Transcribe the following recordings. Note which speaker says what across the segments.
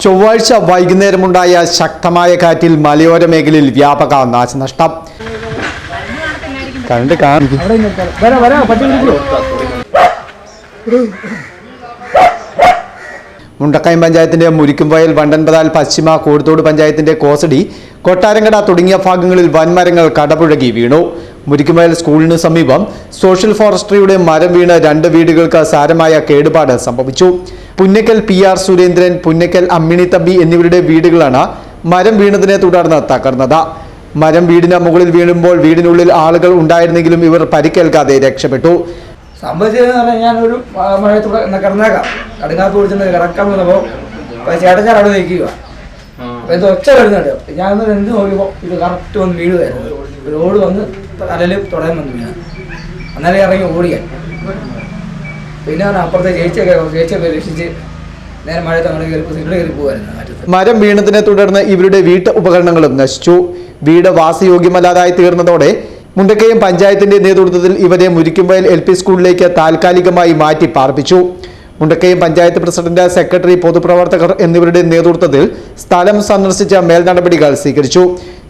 Speaker 1: ചൊവ്വാഴ്ച വൈകുന്നേരമുണ്ടായ ശക്തമായ കാറ്റിൽ മലയോര മേഖലയിൽ വ്യാപക നാശനഷ്ടം. മുണ്ടക്കയം പഞ്ചായത്തിന്റെ മുരിക്കുംവയൽ, വണ്ടൻപതാൽ പശ്ചിമ, കോഴിത്തോട് പഞ്ചായത്തിന്റെ കോസടി, കൊട്ടാരങ്കട തുടങ്ങിയ ഭാഗങ്ങളിൽ വൻമരങ്ങൾ കടപുഴകി വീണു. മുരിക്കുംവയൽ സ്കൂളിന് സമീപം സോഷ്യൽ ഫോറസ്ട്രിയുടെ മരം വീണ് 2 വീടുകൾക്ക് സാരമായ കേടുപാട് സംഭവിച്ചു. പുന്നക്കൽ PR സുരേന്ദ്രൻ, പുന്നക്കൽ അമ്മിണി തമ്പി എന്നിവരുടെ വീടുകളാണ് മരം വീണതിനെ തുടർന്ന് തകർന്നത്. മരം വീടിന് മുകളിൽ വീഴുമ്പോൾ വീടിനുള്ളിൽ ആളുകൾ ഉണ്ടായിരുന്നെങ്കിലും ഇവർ പരിക്കേൽക്കാതെ രക്ഷപ്പെട്ടു.
Speaker 2: സംഭവിച്ചതെന്ന് പറഞ്ഞാൽ ഞാനൊരു മഴയത്തൂടെ കിടന്നേക്കാം, കടുങ്ങാപ്പ് പിടിച്ചിട്ട് കിടക്കാൻ വന്നപ്പോൾ ചേട്ടൻ അവിടെ നിൽക്കുക. അപ്പോൾ ഇത് ഒച്ച വരുന്നുണ്ട്. ഞാൻ എന്ത് നോക്കിയപ്പോൾ ഇത് കറക്റ്റ് വന്ന് വീഴുമായിരുന്നു. റോഡ് വന്ന് തലയിൽ തുടയാൻ വന്നു വീണ. അന്നേരം ഇറങ്ങി ഓടിയാൻ. പിന്നെ അപ്പുറത്തെ ചേച്ചിയൊക്കെ രക്ഷിച്ച് നേരെ മഴയത്ത് അങ്ങനെ കയറി പോകുമായിരുന്നു.
Speaker 1: മരം വീണതിനെ തുടർന്ന് ഇവരുടെ വീട്ടു ഉപകരണങ്ങളും നശിച്ചു. വീട് വാസയോഗ്യമല്ലാതായി തീർന്നതോടെ മുണ്ടക്കയം പഞ്ചായത്തിന്റെ നേതൃത്വത്തിൽ ഇവരെ മുരിക്കുംവയൽ LP സ്കൂളിലേക്ക് താൽക്കാലികമായി മാറ്റി പാർപ്പിച്ചു. മുണ്ടക്കയം പഞ്ചായത്ത് പ്രസിഡന്റ്, സെക്രട്ടറി, പൊതുപ്രവർത്തകർ എന്നിവരുടെ നേതൃത്വത്തിൽ സ്ഥലം സന്ദർശിച്ച മേൽനടപടികൾ സ്വീകരിച്ചു.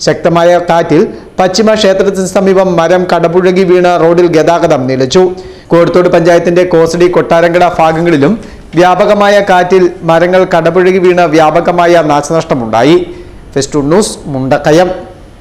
Speaker 1: ശക്തമായ കാറ്റിൽ പശ്ചിമ ക്ഷേത്രത്തിന് സമീപം മരം കടപുഴകി വീണ് റോഡിൽ ഗതാഗതം നിലച്ചു. കോഴിത്തോട് പഞ്ചായത്തിന്റെ കോസടി, കൊട്ടാരങ്കട ഭാഗങ്ങളിലും വ്യാപകമായ കാറ്റിൽ മരങ്ങൾ കടപുഴകി വീണ് വ്യാപകമായ നാശനഷ്ടമുണ്ടായി. Festoon news, Mundakayam.